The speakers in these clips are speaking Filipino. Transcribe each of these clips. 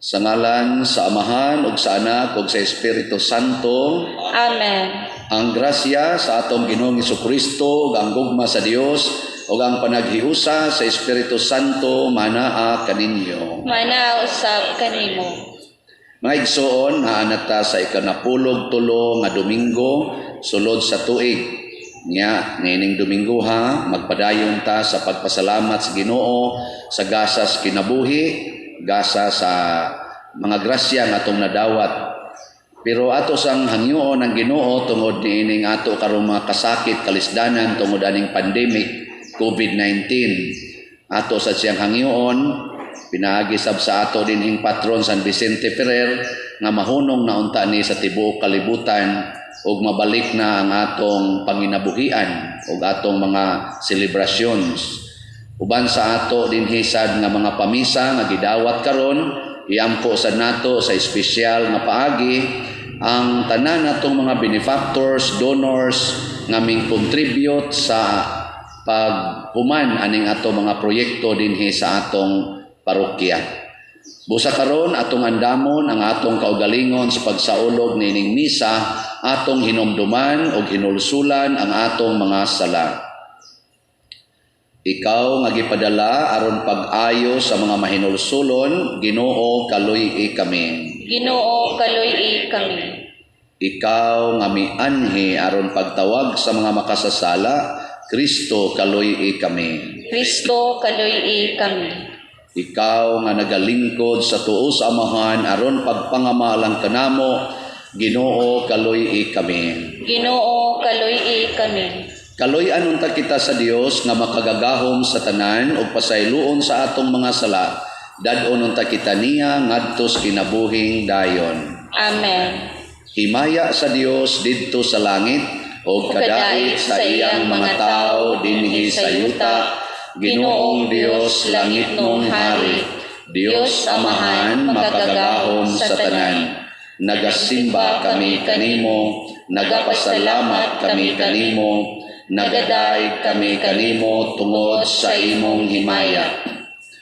Sa ngalan sa Amahan ug sa Anak ug sa Espiritu Santo. Amen. Ang grasya sa atong Ginoong Jesucristo ug ang gugma sa Dios ug ang panaghiusa sa Espiritu Santo manaa kaninyo. Manaa usab kanimo. Mga igsoon, naanata sa ikanapulog-tulo nga Domingo sulod sa tuig. Nya, nining Domingo ha, magpadayon ta sa pagpasalamat sa Ginoo sa gasa sa kinabuhi, gasa sa mga grasya nga atong nadawat. Pero ato sang hangyoon ang Ginoo tungod niining ato karong mga kasakit kalisdanan tungod aning pandemic COVID-19. Ato sa siyang hangyoon, pinaagi sab sa ato dinhing patron San Vicente Ferrer nga mahunong na unta ni sa tibuok kalibutan ug mabalik na ang atong panginabuhian ug atong mga celebrations. Uban sa ato dinhi sad nga mga pamisa nga gidawat karon, iampo sad nato sa espesyal nga paagi ang tanan natong mga benefactors, donors nga ming-contribute sa paghuman aning ato mga proyekto dinhi sa atong parokya. Busa karon atong andamon ang atong kaugalingon sa pagsaulog nining misa, atong hinumduman ug hinulsulan ang atong mga sala. Ikaw nga gipadala aron pag-ayo sa mga mahinulsulon, Ginoo kaluy-i kami. Ginoo kaluy-i kami. Ikaw nga mianhi aron pagtawag sa mga makasasala, Kristo kaluy-i kami. Kristo kaluy-i kami. Ikaw nga nagalingkod sa tuo sa Amahan aron pagpangamalang kanamo, Ginoo kaluy-i kami. Ginoo kaluy-i kami. Kaluy-an unta kita sa Dios nga makagagahom sa tanan ug pasayloon sa atong mga sala. Dad-on unta kita niya ngadto sa kinabuhing dayon. Amen. Himaya sa Dios didto sa langit ug kadait sa iyang mga tao dinhi sa yuta. Ginoong Dios langit nung hari, Dios Amahan makagagahom sa tanan. Nagasimba kami kanimo, nagapasalamat kami kanimo, nagadaig kami kanimo tungod sa imong himaya.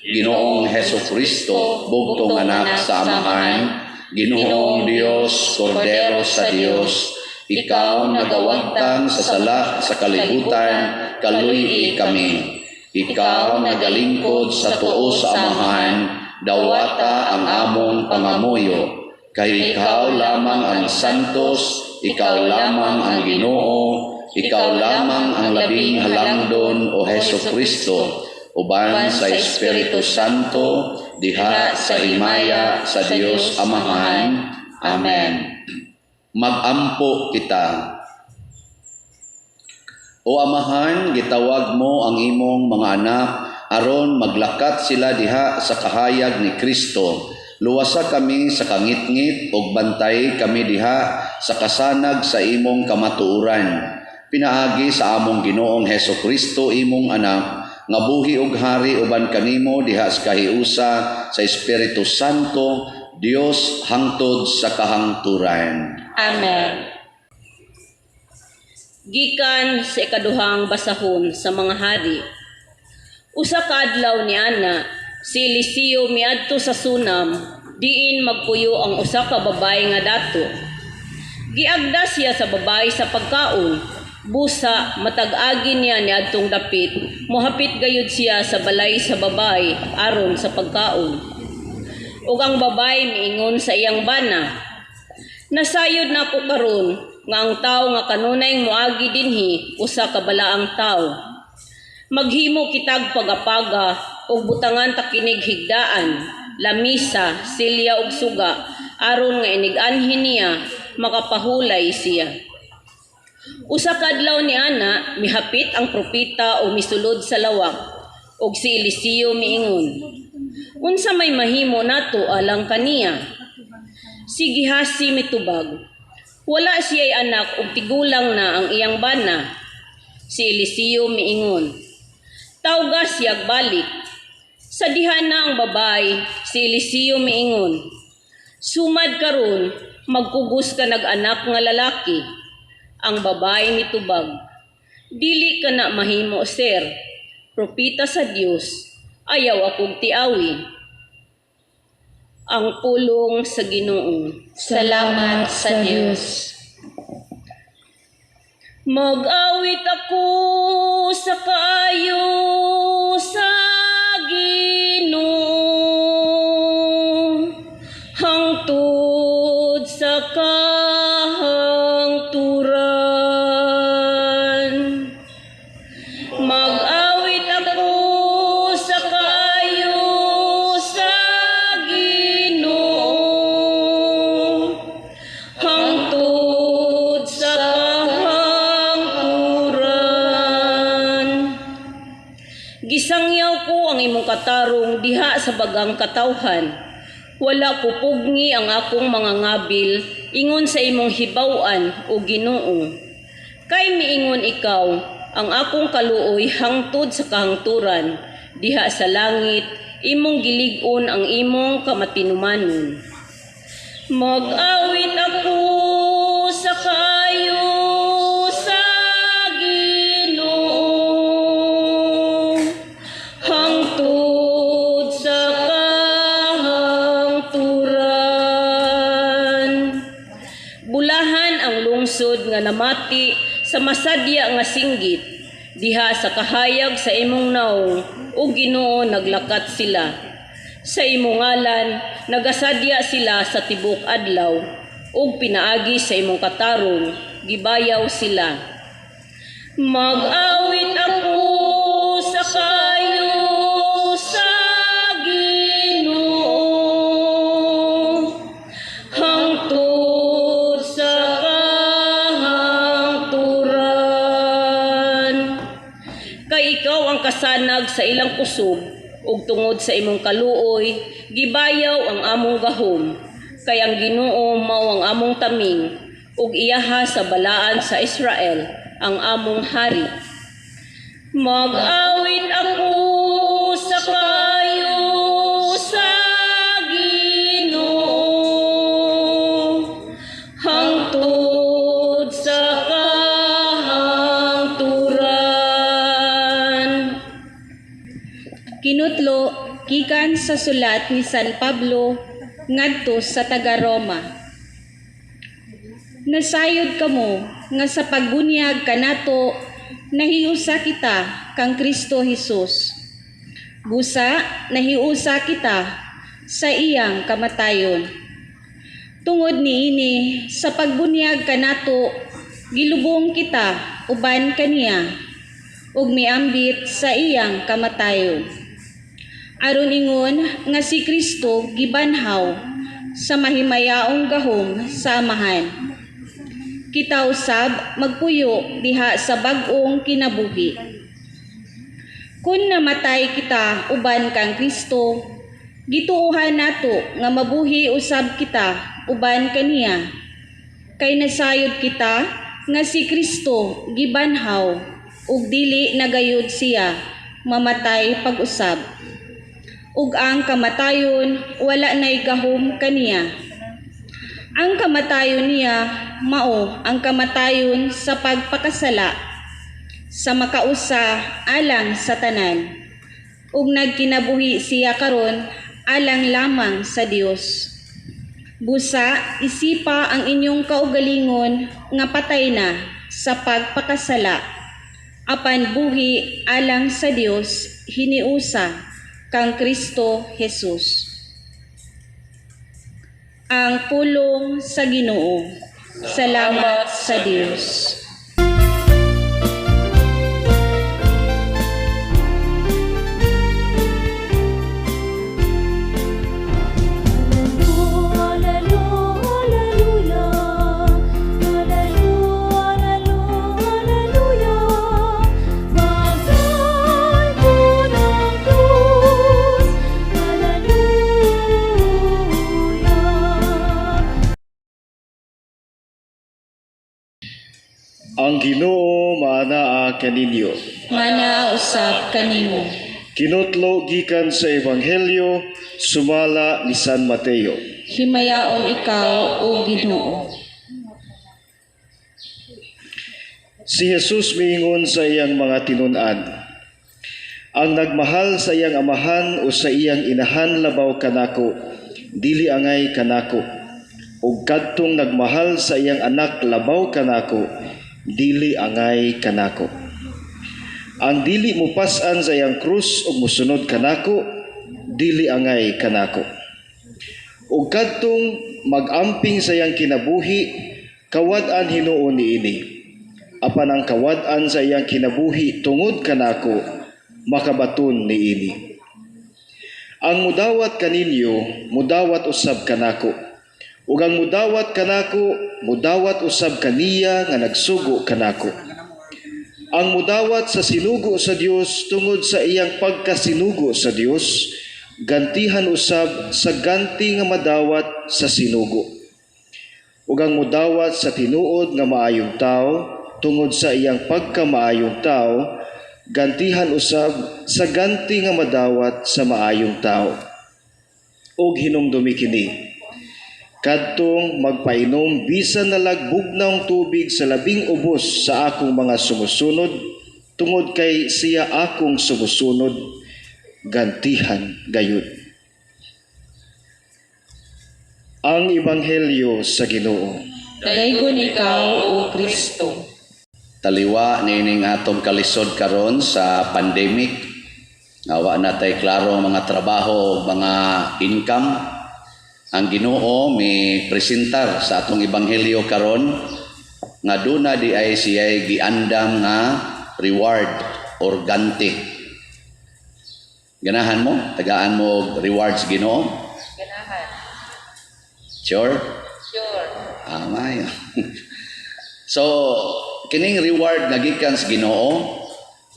Ginoong Hesukristo, bugtong anak sa Amahan, Ginoong Dios, Kordero sa Dios, ikaw nagawagtang sa sala sa kalibutan, kaluy-i kami. Ikaw nagalingkod sa tuo sa Amahan, dawata ang among pangamuyo. Kay ikaw lamang ang santos, ikaw lamang ang Ginoo, ikaw lamang ang labing halangdon o Hesukristo, uban sa Espiritu Santo, diha sa himaya sa Dios Amahan. Amen. Mag-ampo kita. O Amahan, gitawag mo ang imong mga anak aron maglakat sila diha sa kahayag ni Kristo. Luwasa kami sa kangit-ngit ug bantay kami diha sa kasanag sa imong kamatuoran. Pinaagi sa among Ginoong Hesukristo imong anak nga buhi ug hari uban kanimo diha sa kahiusa sa Espiritu Santo, Dios hangtod sa kahangturan. Amen. Gikan sa ikaduhang basahon sa mga hari. Usa ka adlaw ni ana, si Eliseo miadto sa sunam, diin magpuyo ang usa ka babae nga dato. Giagda siya sa babae sa pagkaon, busa matag-agi niya niadtong dapit, mohapit gayud siya sa balay sa babae aron sa pagkaon. Ug ang babae miingon sa iyang bana, nasayod na ko karon nga ang tao nga kanunay moagi dinhi usa ka balaang tao. Maghimo kitag pagapaga ug butangan ta kinig higdaan, lamisa, silya ug suga aron nga inig-anhin niya makapahulay siya. Usa ka adlaw ni ana mihapit ang propeta o misulod sa lawak ug si Eliseo miingon, unsa may mahimo nato alang kaniya? Si Gehasi mitubag, wala siya'y anak ug tigulang na ang iyang bana. Si Eliseo miingon, tawga siyag balik. Sa diha na ang babay, si Eliseo miingon, sumad karon, magkugos ka nag-anak nga lalaki. Ang babay mitubag, dili ka na mahimo sir, propita sa Dios, ayaw akong tiawi. ang pulong sa Ginoo. Salamat sa Diyos. Mag-awit ako sa kaayo sa Ginoo, hangtod sa kahangturan. Mag-awit ako sa kaayo sa Ginoo, hangtod sa kahangturan. Gisangyaw ko ang imong katarong diha sa bagang katawhan. Wala ko pugni ang akong mga ngabil ingon sa imong hibaw-an o Ginoo. Kay miingon ikaw ang akong kaluoy hangtod sa kahangturan, diha sa langit imong gilig-on ang imong kamatinumanon. Mag-awit ako sa kaayo sa Ginoo, hangtod sa kahangturan. Bulahan ang lungsod nga namati sa masadya nga singgit, diha sa kahayag sa imong naong o Ginoo naglakat sila. Sa imong ngalan nagasadya sila sa tibok adlaw ug pinaagi sa imong katarong gibayaw sila. Mag-awit ako sa kaayo sa Ginoo, hangtod sa kahangturan. Kay ikaw ang kasanag sa ilang kusog ug tungod sa imong kaluoy gibayaw ang among gahom. Kay ang Ginoo mao ang among taming ug iyaha sa balaan sa Israel ang among hari. Mag-awit ako sa kaayo sa Ginoo, hangtod sa kahangturan. Kinutlo gikan sa sulat ni San Pablo ngadto sa taga Roma. Nasayod kamo nga sa pagbunyag kanato nahiusa kita kang Kristo Jesus. Busa nahiusa kita sa iyang kamatayon. Tungod niini sa pagbunyag kanato gilubong kita uban kaniya ug miambit sa iyang kamatayon. Aron ingon nga si Kristo gibanhaw sa mahimayaong gahom sa amahan. Kita usab magpuyo diha sa bag-ong kinabuhi. Kun namatay kita uban kang Kristo, gituohan nato nga mabuhi usab kita uban kaniya. Kay nasayod kita nga si Kristo gibanhaw ug dili nagayod siya mamatay pag-usab. Ug ang kamatayon wala nay gahom kaniya. Ang kamatayon niya mao ang kamatayon sa pagpakasala, sa makausa alang sa tanan, ug nagkinabuhi siya karon alang lamang sa Dios. Busa isipa ang inyong kaugalingon nga patay na sa pagpakasala, apan buhi alang sa Dios hiniusa kang Kristo Jesus. Ang pulong sa Ginoo. Salamat sa Diyos. Ang Ginoo maanaa kaninyo. Mana usab kanimo. Kinutlo gikan sa Ebanghelyo sumala ni San Mateo. Himayaon ikaw, O Ginoo. Si Jesus miingon sa iyang mga tinun-an, ang nagmahal sa iyang amahan o sa iyang inahan labaw kanako, dili angay kanako. Ug kadtong nagmahal sa iyang anak labaw kanako, dili angay kanako. Ang dili mupas-an sa iyang krus ug musunod kanako, dili angay kanako. Ug kadtong mag-amping sa iyang kinabuhi, kawad-an Hinuo niini. Apan ang kawad-an sa iyang kinabuhi tungod kanako, makabaton niini. Ang mudawat kaninyo, mudawat usab kanako. Ug ang mudawat kanako, mudawat usab kaniya nga nagsugo kanako. Ang mudawat sa sinugo sa Dios tungod sa iyang pagkasinugo sa Dios, gantihan usab sa ganti nga madawat sa sinugo. Ug ang mudawat sa tinuod nga maayong tao tungod sa iyang pagkamaayong tao, gantihan usab sa ganti nga madawat sa maayong tao. Ug hinumdumi kini, kadtong magpainom bisan nalagbog na ang tubig sa labing ubos sa akong mga sumusunod, tungod kay siya akong sumusunod, gantihan gayud. Ang Ebanghelyo sa Ginoo. Daygon ikaw, O Kristo. Taliwa nining atong kalisod karon sa pandemic. Awa natay klaro mga trabaho, mga income. Ang Ginoo may presentar sa atong ebanghelyo karon nga duna di ay siya'y giandam nga reward or ganti. Ganahan mo? Tagaan mo rewards Ginoo? Ganahan. Sure? Sure. Amay. So, kining reward nga gikan sa Ginoo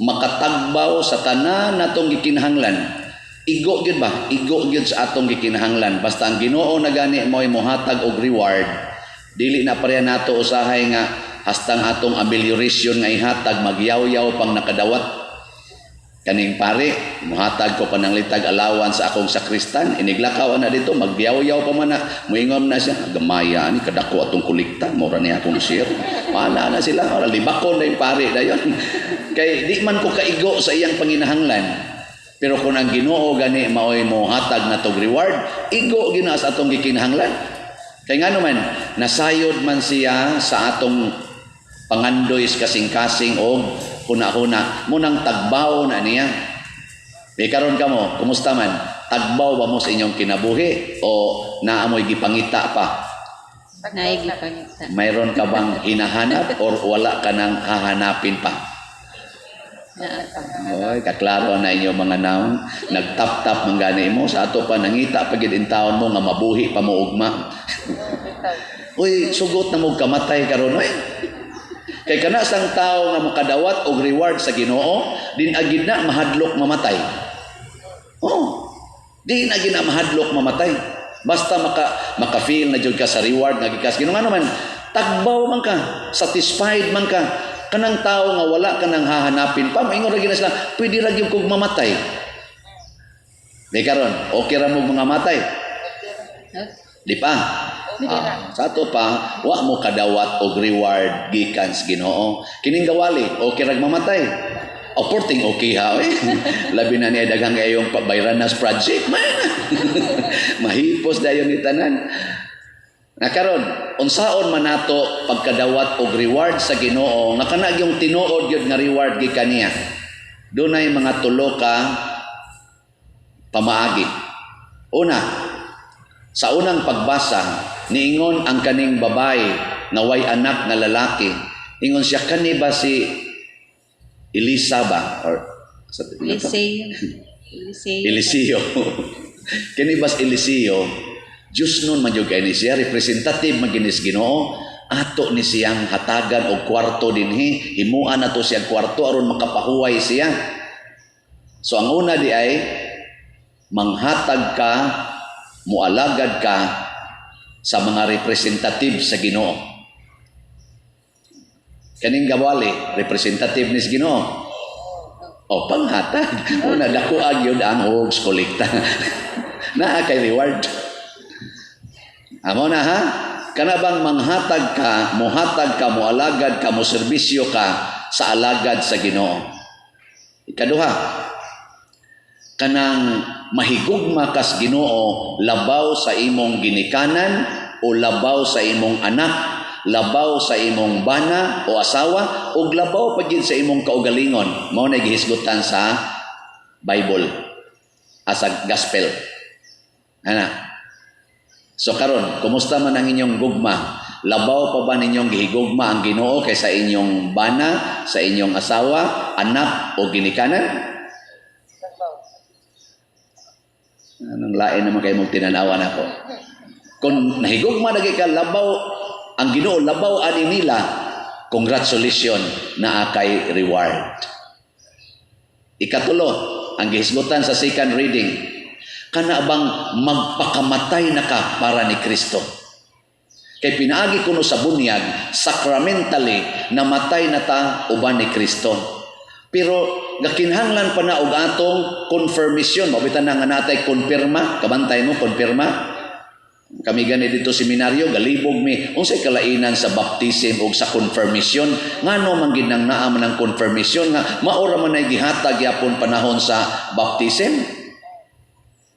makatagbaw sa tanan natong gikinahanglan. Igo gyud ba? Igo gyud sa atong gikinahanglan. Basta ang Ginoo na gani mo'y mohatag og reward, dili na pareha nato usahay nga hastang atong amelioration nga ihatag magyaw-yaw pang nakadawat. Kaning pare, mohatag ko pananglitag alawan sa akong sakristan, iniglakaw na dito, magyaw-yaw pa man na, muingom na siya, gamaya ni kadako atong kulikta, mura niya akong share. Wala na sila, wala libakon na yung pare dayon. Kay di man ko kaigo sa iyang panginahanglan. Pero kung ang Ginoo gani maoy mo hatag na tog reward, igo gina sa atong gikinahanglan. Kay ngano man nasayod man siya sa atong pangandoy kasing-kasing og huna-huna munang tagbaw na niya. Di karon kamo, kumusta man? Tagbaw ba mo sa inyong kinabuhi o naamoy gipangita pa? Naigipangita. Mayroon ka bang hinahanap or wala ka nang hahanapin pa? Oy, kaklaro na inyo mga naon. Nagtap-tap man gani mo sa ato pa nangita pagid in taon mo nga mabuhi pa mo ugma. Uy, sugot na mo kamatay karon oy. Kay kana sang tao nga makadawat og reward sa Ginoo, din agid na mahadlok mamatay. Oh, di na gina mahadlok mamatay. Basta maka-feel na jud ka sa reward nga gikas Ginoo. Nga naman, tagbaw man ka, satisfied man ka. Kanang tao nga wala ka nang hahanapin pa, maingon ra gina sila, pwede ra gyud kog mamatay. Di karon, okay ra mo mga matay. Di pa. Sa ato pa, wa mo kadawat og reward gikan sa Ginoo. Kining gawali, okay ra mamatay. Opporting okay ha. Labi na niya daghang kayong Bayranas project. Mahipos dayon ni tanan. Nakaron, unsaon man nato pagkadawat og reward sa Ginoo nga kana yung tinuod gyud nga reward gikan niya. Dunay mga tulo ka pamaagi. Una, sa unang pagbasa, niingon ang kaning babae na way anak nga lalaki. Ingon siya, kani ba si Elisa ba? Or Eliseo. Kani ba si Eliseo? Diyos nun man yung kay ni siya, representative maginis Ginoo, ato ni siyang hatagan o kwarto dinhi, himuan na to siyang kwarto aron makapahuway siya. So ang una di ay, manghatag ka, mualagad ka sa mga representative sa Ginoo. Kaning gawali, representative ni Ginoo. O panghatag, una dako agyod ang hogs kolekta. Naa kay reward. Amo na ha? Kana bang manghatag ka, muhatag ka, mualagad ka, muserbisyo ka sa alagad sa Ginoo. Ikaduha, kanang mahigugma kas Ginoo labaw sa imong ginikanan o labaw sa imong anak, labaw sa imong bana o asawa o labaw pagid sa imong kaugalingon. Mao na gihisgutan sa Bible as a gospel. Ana. So karon, kumusta man ang inyong gugma? Labaw pa ba ninyong gihigugma ang Ginoo kaysa inyong bana, sa inyong asawa, anak o ginikanan? Anong lain naman kayo mong tinanawan ako? Kung nahigugma na ka labaw ang Ginoo, labaw ani nila, congratulations na akay reward. Ikatulo, ang gihisgutan sa second reading, kana bang magpakamatay na ka para ni Kristo? Kay pinaagi kuno sa bunyag, sacramentally namatay na ta uban ni Kristo. Pero gakinhanglan pa na og atong confirmation, mabitan na nga natay konfirma, kabantay mo konfirma. Kami gani dito seminaryo galibog mi unsay kalainan sa baptism ug sa confirmation. Ngano man gid nang naa man ang confirmation nga maora man ay gihatag yapon panahon sa baptism?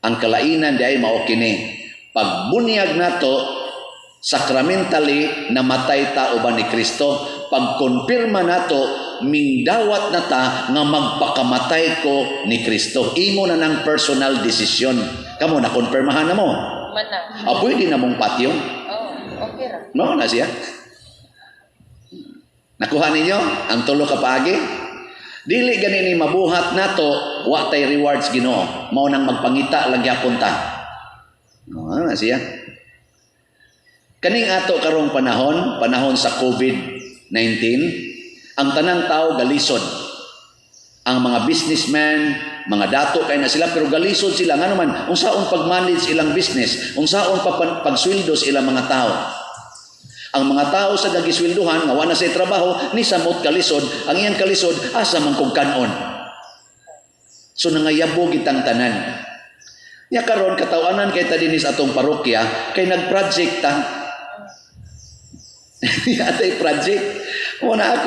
Ang kalainan diay mao kini. Pagbunyag nato sacramentally namatay ta uban ni Kristo. Pagkonfirma nato mingdawat na ta nga magpakamatay ko ni Kristo. Imo na ng personal decision. Kamo na konfirmahan na mo. Pwede na mong patyo. Okay ra. Mao na siya. Nakuha ninyo ang tulo ka paagi? Dili ganini mabuhat nato wa tay rewards Ginoo. Mao nang magpangita lang gyapon ta. Mao na siya. Kaning ato karong panahon sa COVID-19, ang tanang tao galisod. Ang mga businessmen, mga dato kay na sila pero galisod sila nga naman unsaon pag-manage ilang business, unsaon pagsweldo sa ilang mga tao. Ang mga tao sa nagisweldohan nga wa na say trabaho ni samot kalisod, ang iyang kalisod asa man kog kanon. So nangayabo gitang tanan. Nya karon katawanan kay ta dinis atong parokya kay nagproject ta. Atay project. Muna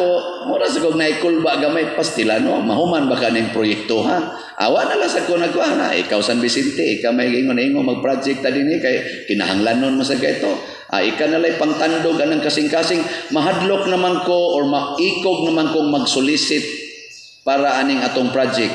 mura sa kong naikulba gamay pastila, no? Mahuman ba ka ng proyekto, ha? Awa na lang sa ko nagkuha na. Ikaw San Vicente, ikaw may ingon mag-project ta din kay kinahanglan nun mo sa gaito. Ika na lang pangtandog anang kasing-kasing. Mahadlok naman ko or maikog naman kong mag-solicit para aning atong project.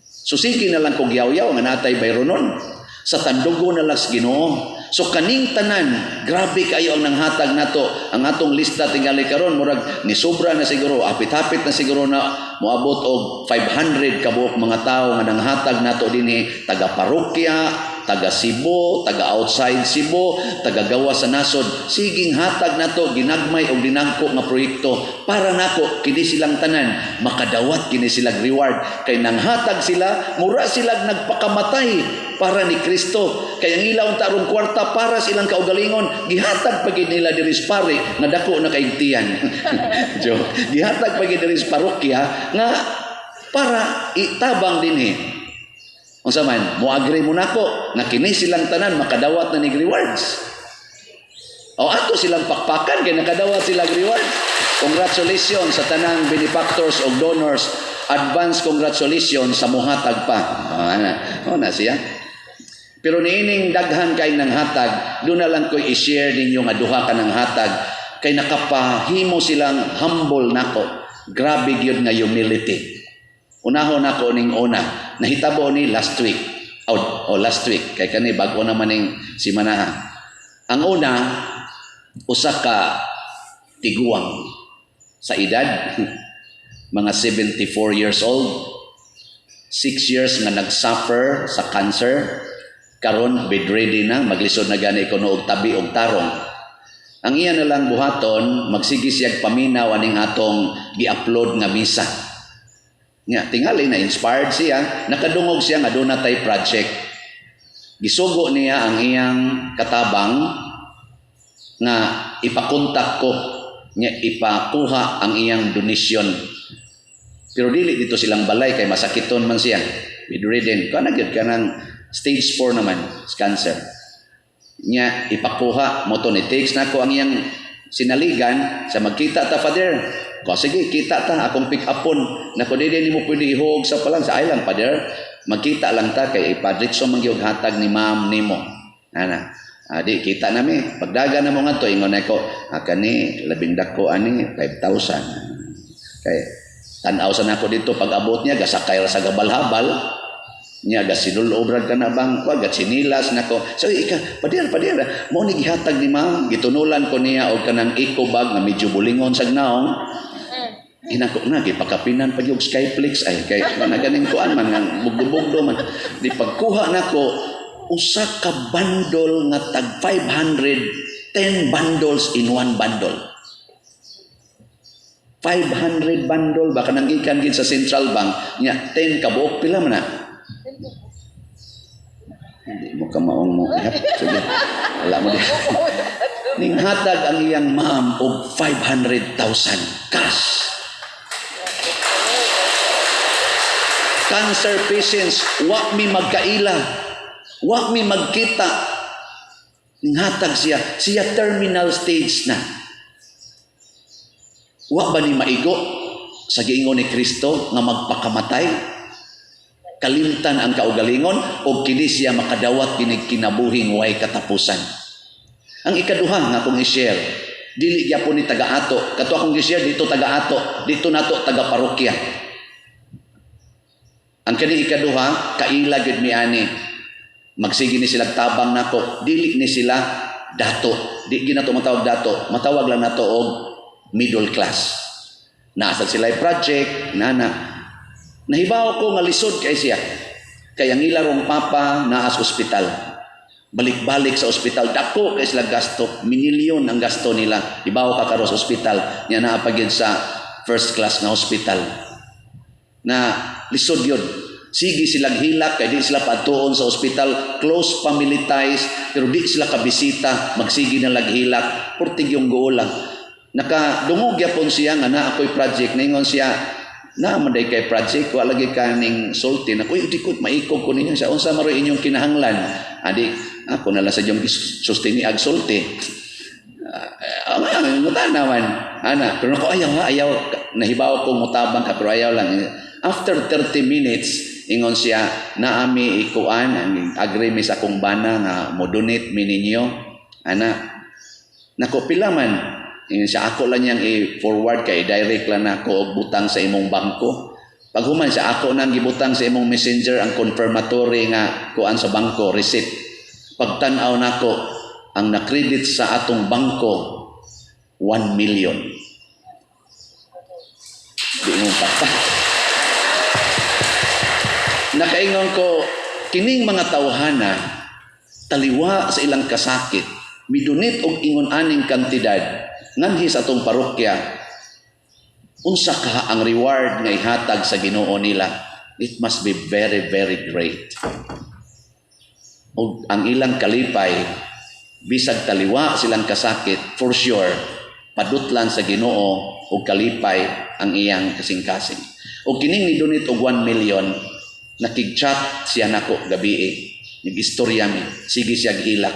So sige na lang kong yaw-yaw nga natay bayro nun. Sa tandugo na lang sa Ginoo. So kaning tanan, grabe kayo ang nanghatag nato. Ang atong lista tingali karon murag ni sobra na siguro, apit-hapit na siguro na moabot og 500 kabuok mga tao nga nanghatag nato dinhi, taga parokya, taga Cebu, taga outside Cebu, taga gawa sa nasod. Siging hatag nato ginagmay og dinagko nga proyekto para nako kini silang tanan makadawat kini silang reward kay nanghatag sila, mura sila nagpakamatay para ni Kristo. Kaya ang ilaw tarong kwarta para silang kaugalingon, gihatag pagid nila diri sa pare nga dako na kaigtiyan. Jo, gihatag pagid diri sa parokya nga para itabang dinhi. Unsa man, moagri mo nako nga kini silang tanan makadawat na nig rewards. O ato silang pakpakan kay nakadawat silang rewards. Congratulations sa tanang benefactors o donors. Advance congratulations sa muhatag pa. O na siya. Pero niining daghan kay ng hatag, doon na lang ko i-share ninyo nga duha ka ng hatag kay nakapahimo silang humble nako. Grabe gyud nga humility. Unahon nako ning una, nahitabo ni last week. Last week kay kani bag-o naman ning si Manaha. Ang una, usa ka tiguang sa edad mga 74 years old, 6 years nga nag-suffer sa cancer. Karon bedridden na, maglisod na gani kuno og tabi og tarong. Ang iya na lang buhaton, magsige siyag paminaw aning atong gi-upload nga misa. Nya tingali na inspired siya, nakadungog siya nga doon natay project. Gisugo niya ang iyang katabang nga ipakontak ko, nya ipakuha ang iyang donation. Pero dili dito silang balay kay masakiton man siya. Bedridden, kana gyud kanang stage 4 naman, cancer. Nya ipakuha mo to ni takes nako ang iyang sinaligan sa magkita ta father. Ko sige kita ta akong pick upon nako dili nimo pwede ihog sa palang sa island father. magkita lang ta kay ipadritso man gyud hatag ni ma'am nimo. Ana. Di kita nami pagdaga na mo ngadto ingon ako kani labing dako ani 5,000. Kay tan-aw sa nako dito pag abot niya gasakay ra sa gabal-habal niya gasinulobran ka na bang wag sinilas nako. So padir mo ni gihatag ni ma'am gitunulan ko niya og kanang eco bag nga medyo bulingon sa gnaong. Inako na gipakapinan pa yung Skyflix ay kay naganing kuan man nga bugdo man di pagkuha nako usa ka bundle nga tag 500 10 bundles in one bundle 500 bundle baka nang ikan gid sa Central Bank nya 10 ka buok pila man na hindi mo ka maong mo sige wala mo ning hatag ang iyang ma'am og 500,000 cash. Cancer patients, wa mi magkaila, wa mi magkita. Ning hatag siya terminal stage na. Wa ba ni maigo sa giingon ni Kristo nga magpakamatay? Kalimtan ang kaugalingon o kini siya makadawat kinig kinabuhing way katapusan. Ang ikaduha nga akong i-share, dili gyapon ni taga-ato. Kato akong i-share dito taga-ato, dito nato taga-parokya. Ang kani ikaduha, kaila gid mi ani. Magsige ni sila tabang nako, dili ni sila dato. Di ginato matawag dato, matawag lang nato og middle class. Nasa sila project, nana. Nahibaw ko nga lisod kay siya. Kaya ang ilarong papa naa sa ospital. Balik-balik sa ospital, dako kay sila gasto, minilyon ang gasto nila. Hibaw ka karo sa ospital, niya naa pagid sa first class na ospital. Na lisod yun. Sige silang hilak, kaya di sila patuon sa ospital, close family ties, pero di sila kabisita, magsigi na laghilak, portig yung goolang. Nakadungog yapon siya nga na ako'y project, naingon siya, na manday kay project, wala lagi kaning sulti, na kuy, di ko, maikog ko ninyo siya, unsa maroy inyong kinahanglan, adi, ako nalang sa diyong sustini ag sulti. Mutan naman, ana, pero ako ayaw, nahibaw ko mutabang ka, pero ayaw lang. After 30 minutes, ingon siya, naami ikuan, agree mi sa kong bana nga modonate mi ninyo. Ana, nako pila man. Ingon siya, ako lang yang i-forward kay direct lang ako og butang sa imong bangko. Pag human siya, ako nang gibutang sa imong messenger ang confirmatory nga kuan sa bangko, receipt. Pagtan-aw nako, ang na-credit sa atong bangko, 1 million. Di mo pata. Nakaingon ko, kining mga tawhana, taliwa sa ilang kasakit, midunit og ingon aning kantidad, nganhi sa atong parokya, unsa ka ang reward nga ihatag sa Ginoo nila, it must be very, very great. Og ang ilang kalipay, bisag taliwa silang kasakit, for sure, padutlan sa Ginoo og kalipay ang iyang kasing-kasing. Og kining nidunit og 1 million, nakig-chat siya nako gabi nag-istorya mi, sige siya gihilak.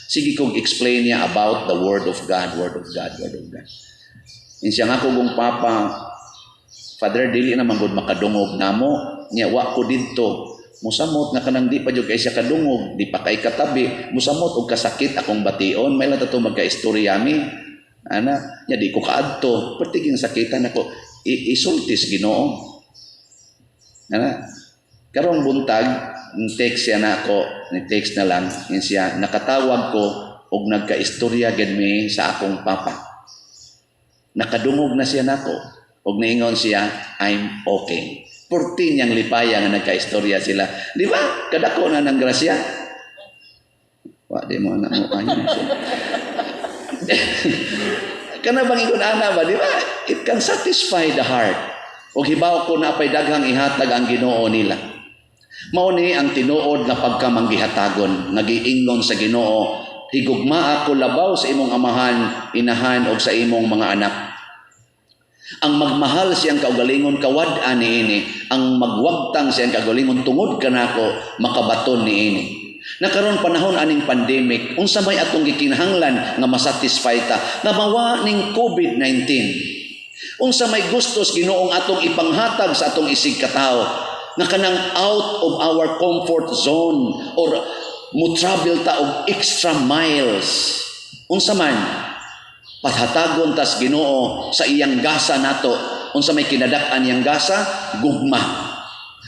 Sige kong explain niya about the Word of God, Word of God, Word of God. Siya nga kong papa, Father, dili na manggod makadungog namo, niya wa ko dito, musamot na kanang di pa jud kay siya kadungog, di pa kay katabi, musamot og kasakit akong bation, may lang tato magka-istorya mi. Ana, niya di ko kaadto, pertiging sakitan ako, isultis Ginoo. Ana, karong buntag, text siya na ako, ni-text na lang, siya, nakatawag ko, og nagka-istorya gid mi sa akong papa. Nakadungog na siya nako, og naingon siya, I'm okay. 14 yang lipaya nga nagka-istorya sila. Di ba? Kadako na ng grasya. Wa, di mo na mo kanya siya. Kana bang ingon ana ba, di ba? It can satisfy the heart. Og hibaw ko na pay daghang ihatag ang Ginoo nila. Mao ni ang tinuod na pagkamanggihatagon, nagiingon sa Ginoo, higugma ako labaw sa imong amahan, inahan og sa imong mga anak. Ang magmahal siyang kaugalingon kawad-an niini, ang magwagtang siyang kaugalingon tungod kanako makabaton niini. Nakaroon panahon aning pandemic, unsa may atong gikinahanglan nga masatisfy ta, nga mawa ning COVID-19. Unsa may gustos Ginoong atong ipanghatag sa atong isig katawo, nga kanang out of our comfort zone or mo travel ta og extra miles. Unsa man pahatagon tas Ginoo sa iyang gasa nato. Unsa may kinadak-an iyang gasa? Gugma.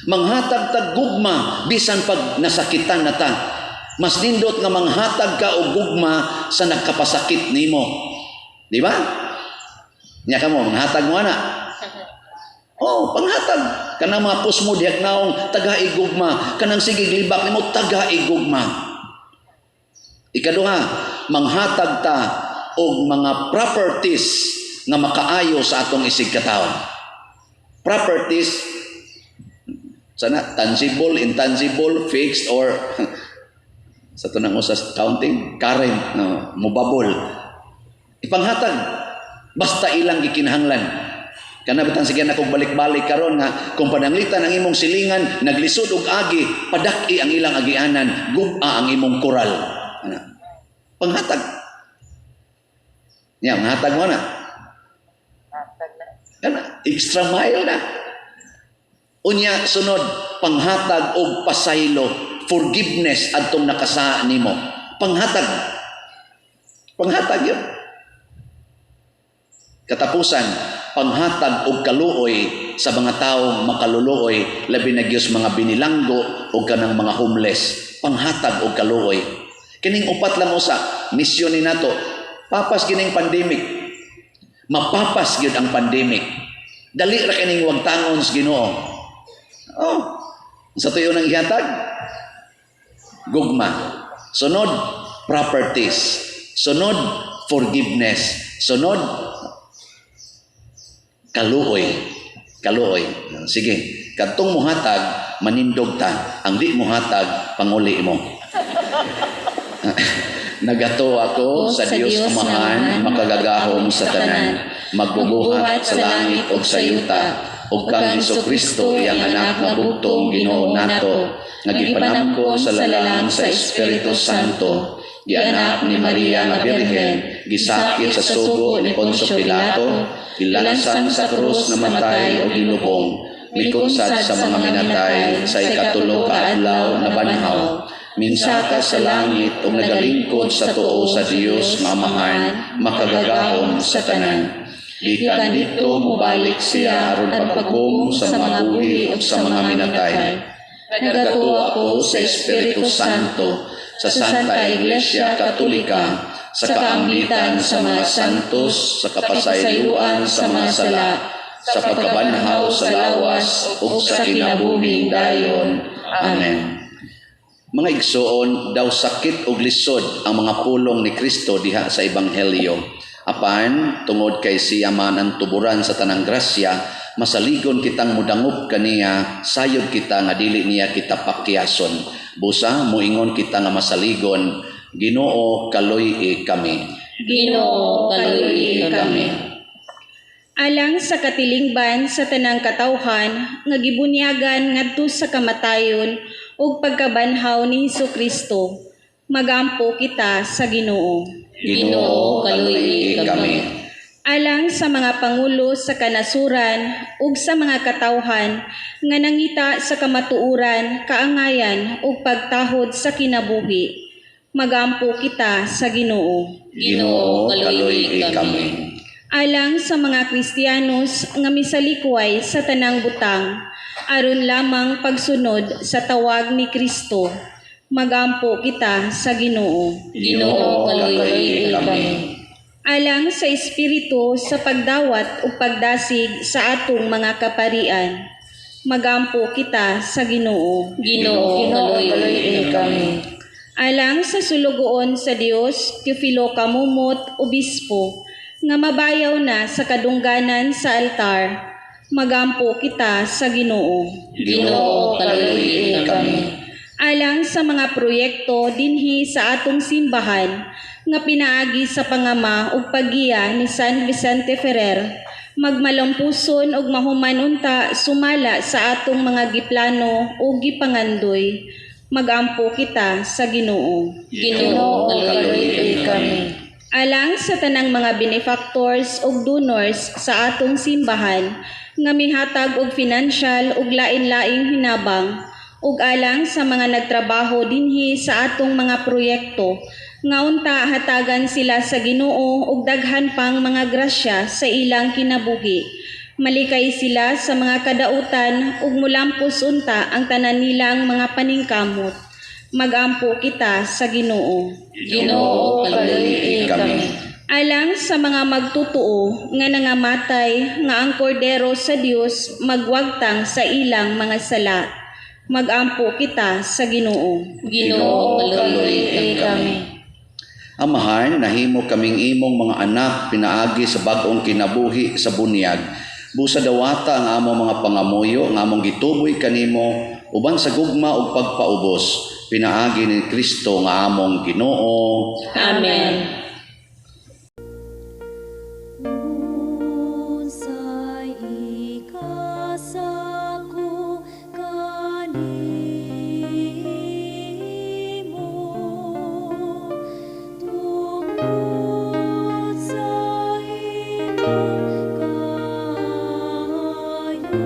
Manghatag tag gugma bisan pag nasakitan nata. Mas nindot nga manghatag ka og gugma sa nagkapasakit nimo. Di ba? Nya kamo manghatag mo ana. Oh, panghatag kanang mga pusmo diagnaong taga-igugma, kanang sige libak nimo taga-igugma. Ikaduha, manghatag ta og mga properties nga makaayo sa atong isig katawo. Properties sana tangible, intangible, fixed or sa tunang usas counting, current, no, mobabol. Ipanghatag basta ilang gikinahanglan. Kana bitang sige na kog balik-balik karon nga kung pananglitan ang imong silingan naglisod og agi, padaki ang ilang agianan, gub-a ang imong koral. Panghatag. Ya, manghatag mo na. Kana extra mile na. Unya sunod panghatag og pasaylo, forgiveness adtong nakasa nimo. Panghatag. Panghatag yun. Katapusan, panghatag og kaluoy sa mga taong makaluluoy, labi na gyud mga binilanggo o kanang mga homeless. Panghatag og kaluoy. Kining upat lang usa, misyon ni nato. Papas kining pandemic. Mapapas gyud ang pandemic. Dali ra kining wagtangon sa Ginoo. Oh, sa tuyo nang ihatag? Gugma. Sunod, properties. Sunod, forgiveness. Sunod, kaluoy. Kaluoy. Sige, kadtong muhatag, manindog ta. Ang di muhatag, panguli mo. Nagato ako sa Dios Amahan, makagagahom sa tanan, magbubuhat sa langit o sa yuta, o kang Jesucristo, iyang anak nga bugtong Ginoo nato, nagipanamko sa lalang sa Espiritu Santo, gianak ni Maria nga Birhen, gisakit sa sugo ni Poncio Pilato, ilansang sa krus na matay o ginubong, mikunsad sa mga minatay sa ikatulo ka adlaw na banhaw, minsaka sa langit o nagalingkod sa tuo sa Dios nga Amahan, makagagahom sa tanan. Gikan dito mubalik siya aron pagpagom sa mga buhi o sa mga minatay. Nagato ako sa Espiritu Santo, sa Santa Iglesia Katolika, sa kaambitan sa mga santos, sa kapasayloan sa mga sala, sa pagkabanhaw sa lawas o sa kinabuhing dayon. Amen. Mga igsoon, daw sakit ug lisod ang mga pulong ni Kristo diha sa Ebanghelyo. Apan, tungod kay siya man ang tuburan sa tanang grasya, masaligon kitang mudangup kaniya, sayod kita nga dili niya kita pakyason. Busa, muingon kita nga masaligon, Ginoo kaluy kami. Ginoo kaluy kami. Alang sa katilingban sa tanang katawhan nga gibunyagan ngadto sa kamatayon ug pagkabanhaw ni Hesukristo, magampo kita sa Ginoo. Ginoo kaluy kami. Alang sa mga pangulo sa kanasuran ug sa mga katawhan nga nangita sa kamatuuran, kaangayan ug pagtahod sa kinabuhi, magampo kita sa Ginoo. Ginoo kaluy kami. Alang sa mga Kristiyanos nga misalikway sa tanang butang, aron lamang pagsunod sa tawag ni Kristo, magampo kita sa Ginoo. Ginoo kaluy kami. Alang sa Espiritu sa pagdawat o pagdasig sa atong mga kaparian, magampo kita sa Ginoo. Ginoo kaluy kami. Alang sa sulugoon sa Dios, Teofilo Kamumot, Obispo, nga mabayaw na sa kadungganan sa altar, magampo kita sa Ginoo. Ginoo kaluy kami. Alang sa mga proyekto dinhi sa atong simbahan nga pinaagi sa pangama ug paggiya ni San Vicente Ferrer, magmalampuson og mahuman unta sumala sa atong mga giplano ug gipangandoy, magampo kita sa Ginoo. Ginoo kaluy kami. Alang sa tanang mga benefactors ug donors sa atong simbahan nga mihatag og financial ug lain-laing hinabang ug alang sa mga nagtrabaho dinhi sa atong mga proyekto nga unta hatagan sila sa Ginoo ug daghan pang mga grasya sa ilang kinabuhi. Malikay sila sa mga kadautan ug mulampos unta ang tanan nilang mga paningkamot. Magampo kita sa Ginoo. Ginoo, kaluoy kami. Alang sa mga magtutuo nga nangamatay nga ang kordero sa Dios magwagtang sa ilang mga sala. Magampo kita sa Ginoo. Ginoo, kaluoy kami. Amahan, nahimo kaming imong mga anak pinaagi sa bag-ong kinabuhi sa bunyag. Busa dawata ang among mga pangamuyo, nga among gituboy kanimo, uban sa gugma ug pagpaubos. Pinaagi ni Kristo nga among Ginoo. Amen. Unsay ikasako kanimo tungod sa imong kayo.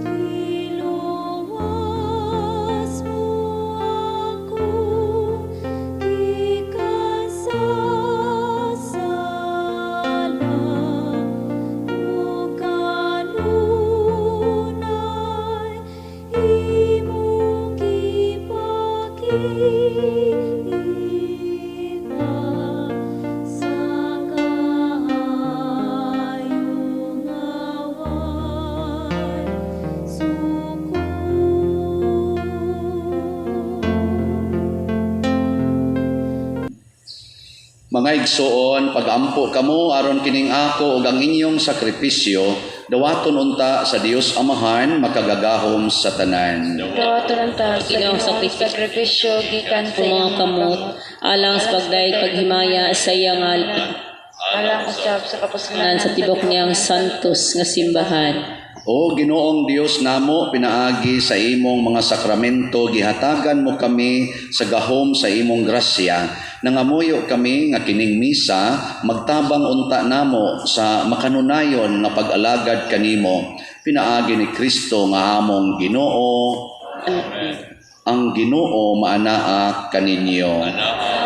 Kiluwas mo ako, gikan sa sala, ug kanunay imong gipakita sa kaayong away suko. Mga igsoon, pagampo kamo aron kining ako ug ang inyong sakripisyo, dawaton unta sa Dios Amahan makagagahom sa tanan. Dawaton unta sa Ginoo Ginoo sakripisyo gikan sa Kung mga imong kamot, alang sa pagdayeg paghimaya sa iya nga alang usab sa kapuslanan sa tibok niyang santos nga simbahan. O Ginoong Dios namo, pinaagi sa imong mga sakramento, gihatagan mo kami sa gahom sa imong grasya. Nangamuyo kami nga kining misa, magtabang unta namo sa makanunayon nga pag-alagad kanimo. Pinaagi ni Kristo nga among Ginoo. Ang Ginoo maanaa kaninyo.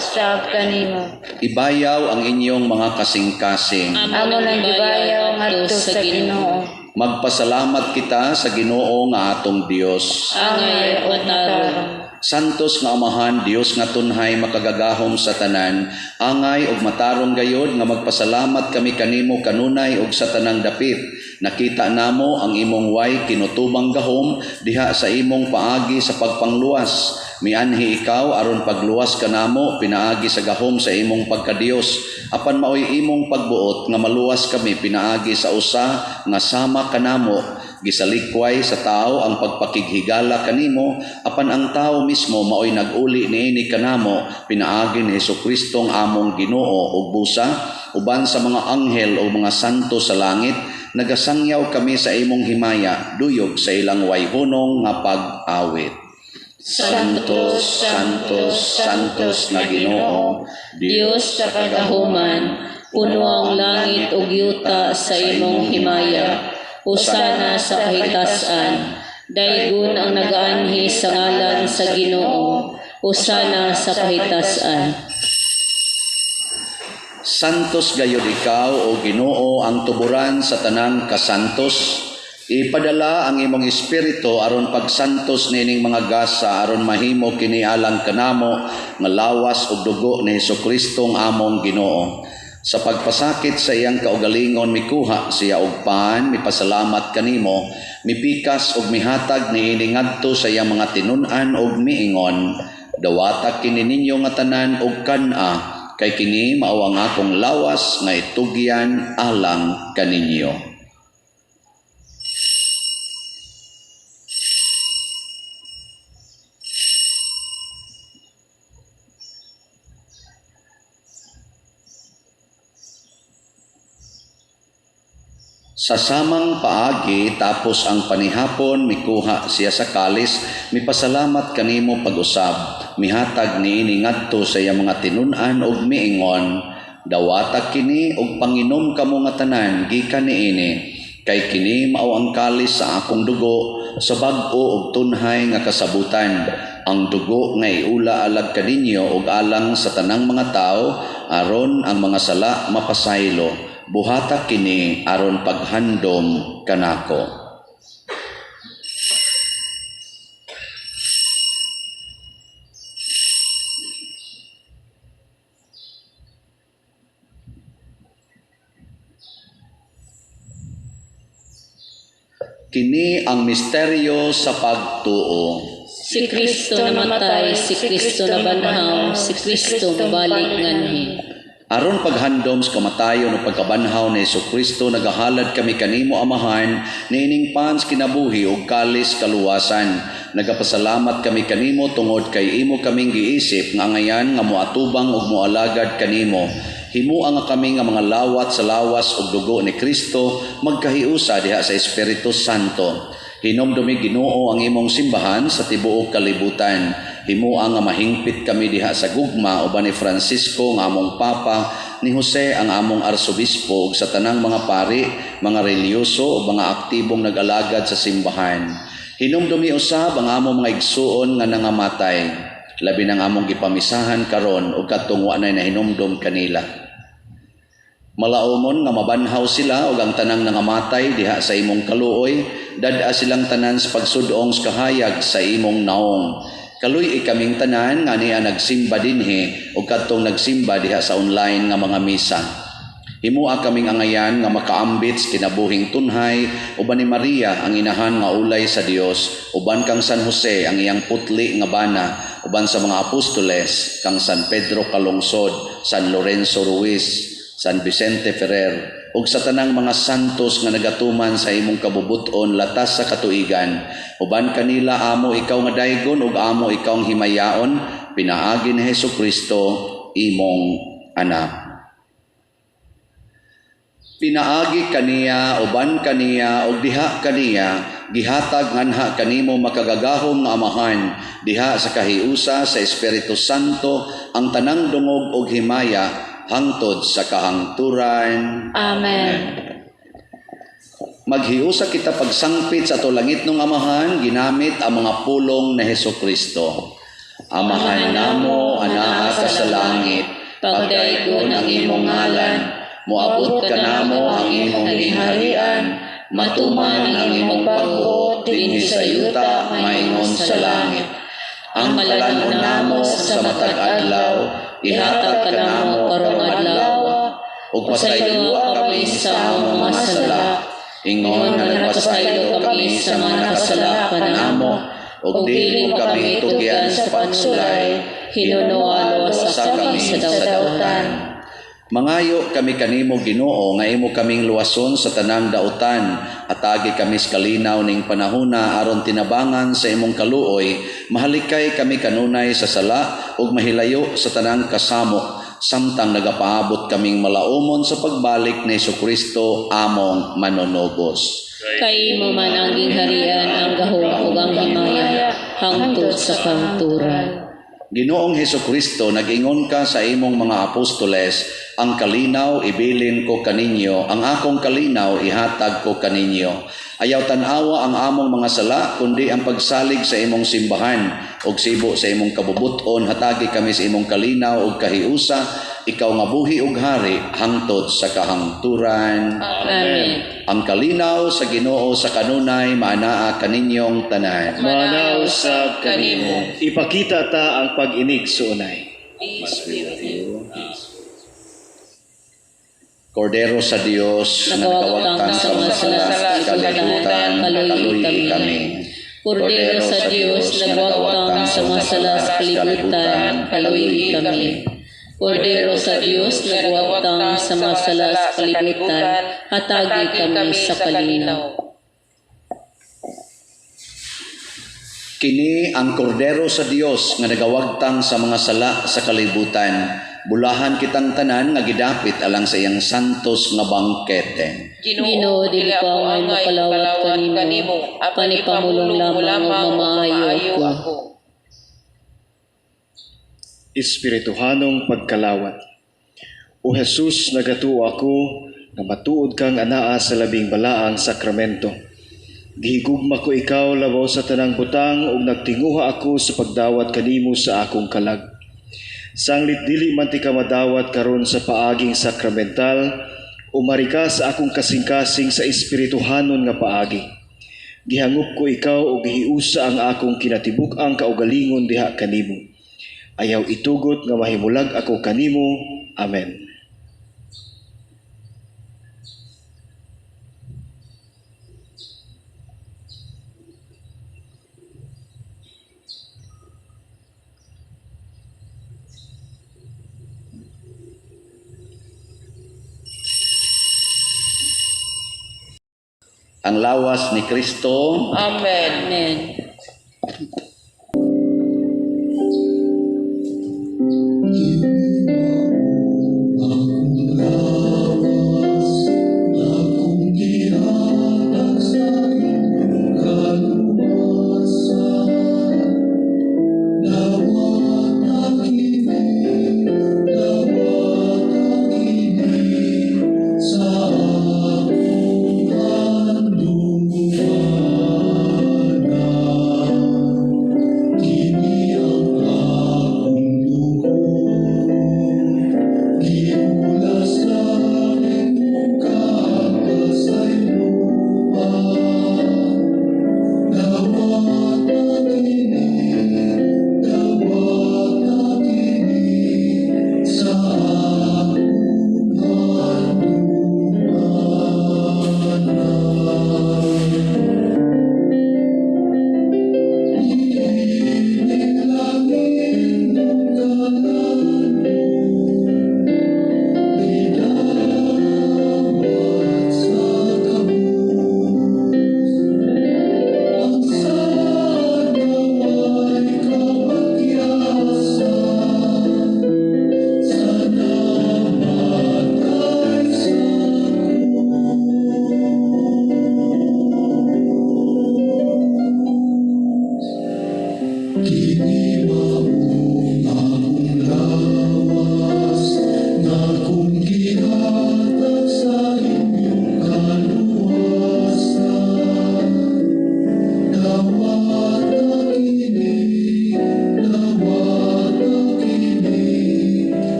usab kanimo. Ibayaw ang inyong mga kasing-kasing. Amo nang gibayaw ngadto sa Ginoo. Magpasalamat kita sa Ginoo nga atong Dios. Angay o tarong. Santos nga Amahan, Dios nga tunhay makagagahom sa tanan, angay ug matarong gayod nga magpasalamat kami kanimo kanunay ug sa tanang dapit. Nakita namo ang imong way kinutubang gahom diha sa imong paagi sa pagpangluwas. Mianhi ikaw aron pagluwas kanamo pinaagi sa gahom sa imong pagkadios. Apan maoy imong pagbuot nga maluwas kami pinaagi sa usa nga sama kanamo. Gisalikway sa tao ang pagpakighigala kanimo, apan ang tao mismo maoy nag-uli niini kanamo pinaagi ni Hesukristo ang among Ginoo ug busa uban sa mga anghel o mga santo sa langit. Nagasangyaw kami sa imong himaya duyog sa ilang wayhunong nga pag-awit. Santos, Santos, Santos na Ginoo, Dios sa kagahuman, puno ang langit ug yuta sa imong himaya. Hosana sa kahitasan, daygon ang nagaanhi sa ngalan sa Ginoo. Hosana sa kahitasan. Santos gayud ikaw o Ginoo ang tuburan sa tanang kasantos. Ipadala ang imong espiritu aron pagsantos nining mga gasa aron mahimo kini alang kanamo nga lawas ug dugo ni Hesukristo ang among Ginoo. Sa pagpasakit sa iyang kaugalingon mikuha siya og pan, mipasalamat kanimo, mipikas ug mihatag niini ngadto sa iyang mga tinun-an ug miingon, dawata kini ninyo nga tanan og kan-a, kay kini mao ang akong lawas nga itugyan alang kaninyo. Sa samang paagi tapos ang panihapon mikuha siya sa kalis, mipasalamat kanimo pag-usab, mihatag niini ngadto sa iyang mga tinun-an ug miingon, Dawata kini og panginom kamo nga tanan gikan niini, kay kini mao ang kalis sa akong dugo sa bag-o og tunhay nga kasabutan. Ang dugo nga iula alag kaninyo og alang sa tanang mga tao aron ang mga sala mapasaylo. Buhata kini aron paghandom kanako. Kini ang misteryo sa pagtuo. Si Kristo namatay, si Kristo nabanhaw, si Kristo mabalik nganhi. Aron paghandom sa kamatayon o pagkabanhaw ni Jesucristo, nagahalad kami kanimo amahan, niining pans kinabuhi o kalis kaluwasan. Nagapasalamat kami kanimo tungod kay imo kaming giisip nga ngayan nga moatubang ug moalagad kanimo. Himua nga kami nga mga lawat sa lawas ug dugo ni Kristo magkahiusa diha sa Espiritu Santo. Hinomdumi Ginoo ang imong simbahan sa tibuok kalibutan. Himua nga mahingpit kami diha sa gugma uban ni Francisco nga among papa, ni Jose ang among arsobispo ug sa tanang mga pari, mga reliyoso ug mga aktibong nag-alagad sa simbahan. Hinomdumi usab ang among mga igsuon nga nangamatay. Labi ng among gipamisahan karon ug kadtong wa nay nahinumdom kanila. Malaumon nga mabanhaw sila ug ang tanang nangamatay diha sa imong kaluoy, dad-a silang tanan sa pagsudong sa kahayag sa imong naong. Kaluy ikaming tanan nga niya nagsimba dinhi ug kadtong nagsimba diha sa online nga mga misa. Himua kaming angayan nga makaambit sa kinabuhing tunhay uban ni Maria ang inahan nga ulay sa Dios, uban kang San Jose ang iyang putli nga bana, uban sa mga apostoles kang San Pedro Calungsod, San Lorenzo Ruiz, San Vicente Ferrer, ug sa tanang mga santos nga nagatuman sa imong kabubuton latas sa katuigan. Uban kanila amo ikaw nga daygon ug amo ikaw ang himayaon, pinaagi ni Jesucristo imong anak. Pinaagi kaniya, uban kaniya, ug diha kaniya, gihatag nganha kanimo makagagahom nga amahan, diha sa kahiusa sa Espiritu Santo, ang tanang dungog ug himaya, hangtod sa kahangturan. Amen. Maghiusa kita pagsangpit sa tulangit ng amahan, ginamit ang mga pulong na Jesucristo. Amahan namo, anaha ka sa langit, pagdaygon ang imong ngalan, moabot ka namo ang imong gingharian, matuman ang imong pagbuot dinhi sa yuta maingon sa langit. Ang kalanon namo sa matag adlaw, ihatag ka namo karong adlaw, ug pasaylo kami sa among mga sala, ingon nga nagpasaylo kami sa mga nakasala kanamo, ug dili mo kami tugyan sa pagsulay, hinunualo sa kami sa dautan. Mangayo kami kanimo Ginoo nga imo kaming luwason sa tanang dautan, atagi kami sa kalinaw ning panahona aron tinabangan sa imong kaluoy, mahalikay kami kanunay sa sala ug mahilayo sa tanang kasamo, samtang nagapaabot kaming malaumon sa pagbalik ni Jesucristo among manonobos. Kay mo man ang gingharian, ang gahom ug ang himaya, hangtod sa kahangturan. Ginoong Jesucristo, nag-ingon ka sa imong mga apostoles, ang kalinaw ibilin ko kaninyo, ang akong kalinaw ihatag ko kaninyo. Ayaw tanawa ang among mga sala, kundi ang pagsalig sa imong simbahan, ug sibo sa imong kabubuton, hatagi kami sa imong kalinaw ug kahiusa, ikaw nga buhi ug hari, hangtod sa kahangturan. Amen. Ang kalinaw sa Ginoo sa kanunay, maanaa kaninyong tanan. Manaw sa kanimo. Ipakita ta ang pag-inig sa unay. Kordero sa Dios, na nagawagtang sa mga sala sa kalibutan, kaluy kami. Kordero sa Dios, nagwagtang sa mga sala sa kalibutan, kaluy kami. Kordero sa Dios, nagwagtang sa mga sala sa kalibutan, hatagi kami sa kalinaw. Kini ang kordero sa Dios nga nagawagtang sa mga sala sa kalibutan. Bulahan kitang tanan nga gidapit alang sa iyang santos nga bangkete. Ginoo, dili ko ang makalawat kanimo, panipamulong lamang ug mamaayo ako. Espirituhanong pagkalawat. O Jesus, nagatuo ako na matuod kang anaa sa labing balaang sakramento. Gihigugma ko ikaw labaw sa tanang butang ug nagtinguha ako sa pagdawat kanimo sa akong kalag. Sanglit dili man ti ka madawat karon sa paaging sakramental, umari ka sa akong kasing-kasing sa espirituhanon nga paagi. Gihangop ko ikaw ug gihiusa ang akong kinatibuk-ang kaugalingon diha kanimo. Ayaw itugot nga mahimulag ako kanimo. Amen. Ang lawas ni Kristo. Amen. Amen.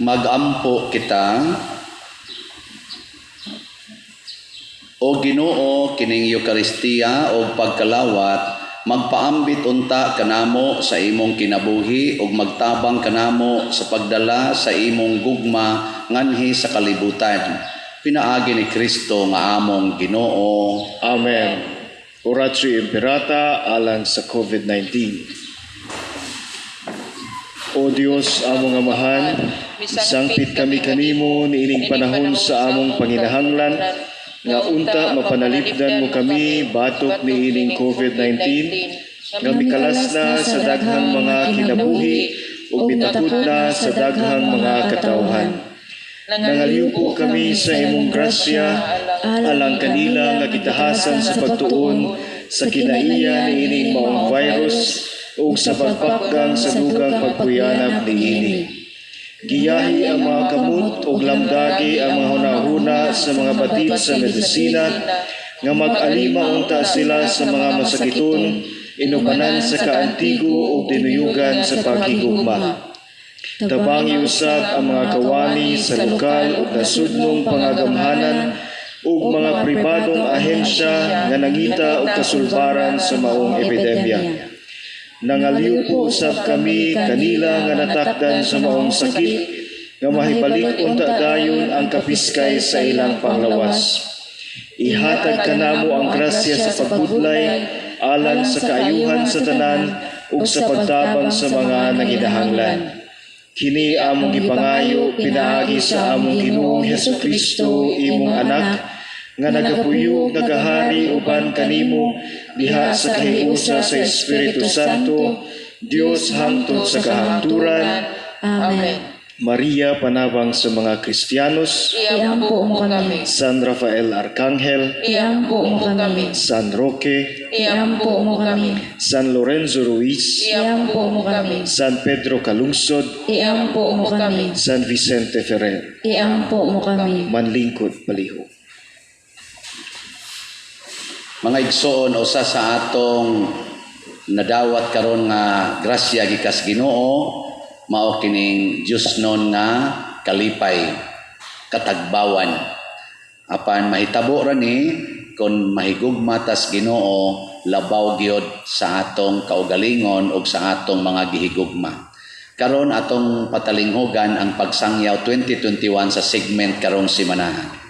Magampo kita. O Ginoo, kining Eucharistia o pagkalawat, magpaambit unta kanamo sa imong kinabuhi ug magtabang kanamo sa pagdala sa imong gugma nganhi sa kalibutan. Pinaagi ni Kristo nga among Ginoo. Amen. Oratio Imperata alang sa COVID-19. O Dios, among amahan, isangpit kami kanimo niining panahon sa among panginahanglan, nga unta mapanalipdan mo kami batok niining COVID-19, nga mikalas na sa daghang mga kinabuhi ug mitakod na sa daghang mga katawhan. Nangaliw po kami sa imong grasya, alang kanila nga kitahasan sa pagtuon sa kinaiya niining maong virus ug sa pagpakgang sa dugang pagkuyanap niini. Giyahi ang mga kamot ug lamdagi ang mga hunahuna sa mga batid sa medisina, nga mag-alima unta sila sa mga masakiton, inubanan sa kaantigo ug dinuyugan sa paghigugma. Tabangi usab ang mga kawani sa lokal ug nasudnong pangagamhanan ug mga pribadong ahensya nga nangita og kasulbaran sa maong epidemya. Nangaliw po usab kami kanila nga natakdan sa maong sakit, nga mahibalik unta dayon ang kapiskay sa ilang panglawas. Ihatag kanamo ang grasya sa pagbudlay alang sa kaayuhan sa tanan ug sa pagtabang sa mga nanginahanglan. Kini among gipangayo pinaagi sa among Ginoong Hesukristo, imong anak, nga nagapuyog nagahari uban kanimo diha sa kahiusa sa Espiritu Santo, Dios hangtod sa kahangturan. Amen. Maria Panabang sa mga Kristiyanos, Iampo mo kami. San Rafael Arcangel, Iampo mo kami. San Roque, Iampo mo kami. San Lorenzo Ruiz, Iampo mo kami. San Pedro Calungsod, Iampo mo kami. San Vicente Ferrer, Iampo mo kami. Manlingkod Baliho. Mga igsoon, usa sa atong nadawat karon nga grasya gikas Ginoo mao kining Dios non nga kalipay katagbawan. Apan mahitabo ra ni kon mahigugma tas Ginoo labaw gyud sa atong kaugalingon ug sa atong mga gihigugma. Karon atong patalinghogan ang pagsangyaw 2021 sa segment karong simana.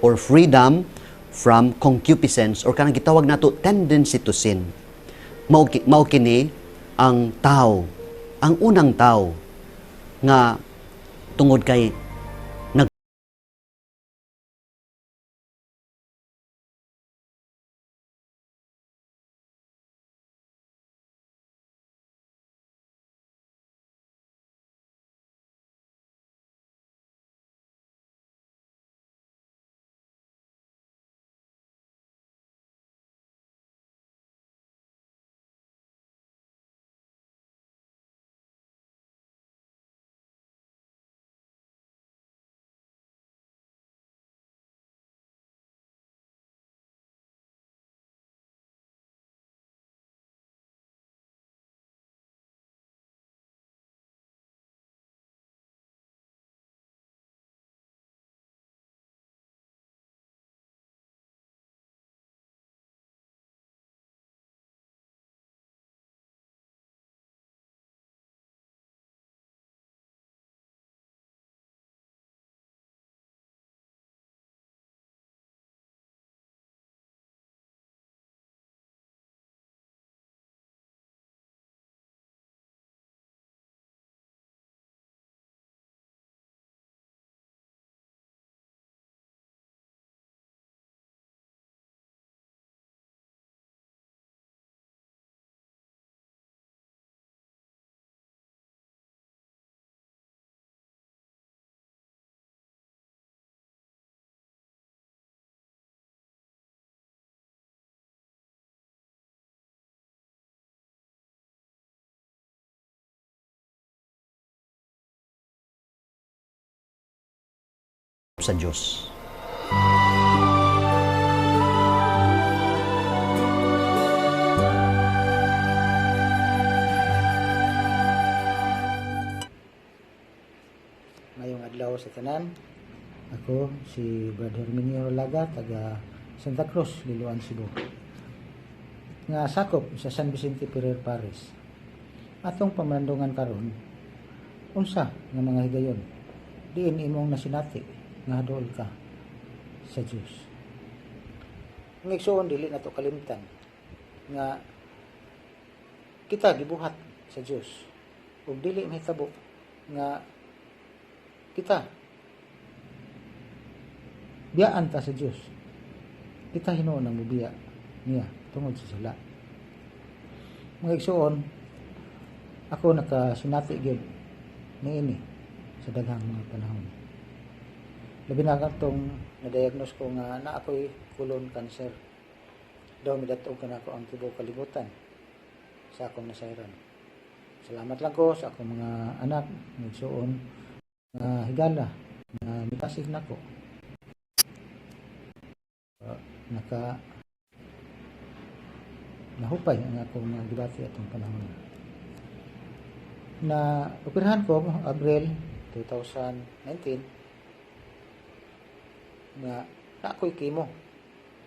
or freedom from concupiscence or kanang gitawag nato tendency to sin. Mao kini ang tao, ang unang tao nga tungod kay sa Dios. Ngayong adlaw sa tanan, ako si Brother Herminio Laga, taga Santa Cruz, Liloan, Cebu. Nga sakop sa San Vicente Ferrer Paris. Atong pamandungan karon, unsa nga mga higayon, diin imong nasinati nga hadol ka sa Dios. Ang igsoon dili na to kalimtan nga kita gibuhat sa Dios ug dili mahitabo nga kita biyaan ta sa Dios. Kita hinuon ang mubiya niya tungod sa sala. Mga igsoon, ako nakasinati gyud niini sa daghang mga panahon. Labi na katong na-diagnose ko nga na ako'y colon cancer. Daw midatog ka na ako ang tibuok kalibutan sa akong nasayran. Salamat lang ko sa akong mga anak, mga igsoon, na higala na mitasig nako. Nahupay ang akong mga gibati atong panahon. Na operahan ko Abril 2019 na ako'y chemo,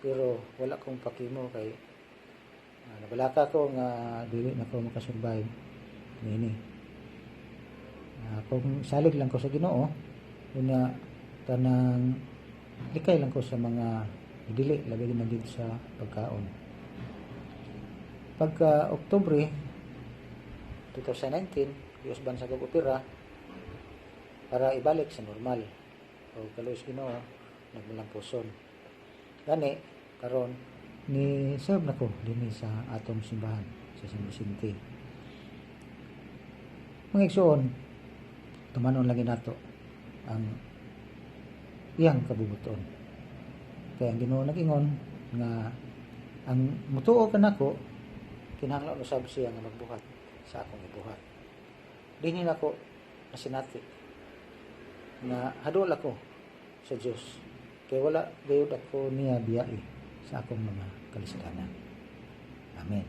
pero wala kong pa-chemo kay nabalaka ko nga dili na ko makasurvive nini. Kung salig lang ko sa Ginoo, una tanang likay lang ko sa mga dili labi na dito sa pagkaon. Pagka Oktubre 2019, giusban sa opera para ibalik sa normal. O kaluos Ginoo, nagmulang puson. Gani karon ni serve nako dinhi sa atong simbahan sa San Vicente. Mga igsoon, tumanon lagi nato ang iyang kabubuton. Kaya ang Ginoo nag-ingon nga ang mutuo ka nako kinahanglan usab siya nga magbuhat sa akong ibuhat. Dinhi nako nasinati na hadol ako sa Dios. Kaya wala gayud ako niya biyai sa akong mga kalisdanan. Amen.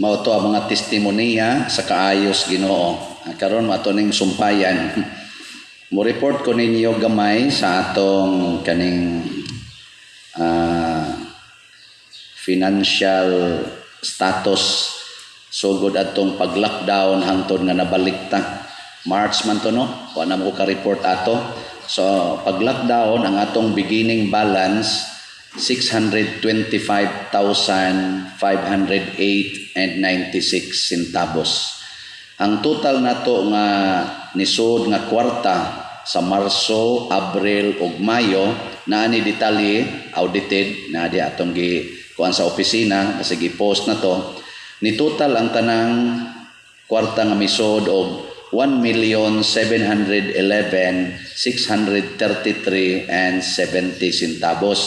Mao to ang mga testimonya sa kaayos Ginoo. Karon mato ning sumpayan. Mo report ko ninyo gamay sa atong kaning financial status sugod atong pag-lockdown hangtod nga nabalikta. March man to no, wa na mo ka-report ato. So pag-lockdown ang atong beginning balance 625,508.96 centavos. Ang total nato nga nisud nga kwarta sa Marso, Abril ug Mayo naa ni detalye audited na di atong kuan sa opisina kasi gi-post na to. Ni total ang tanang kwarta nga misud og 1,711,633.70 centavos.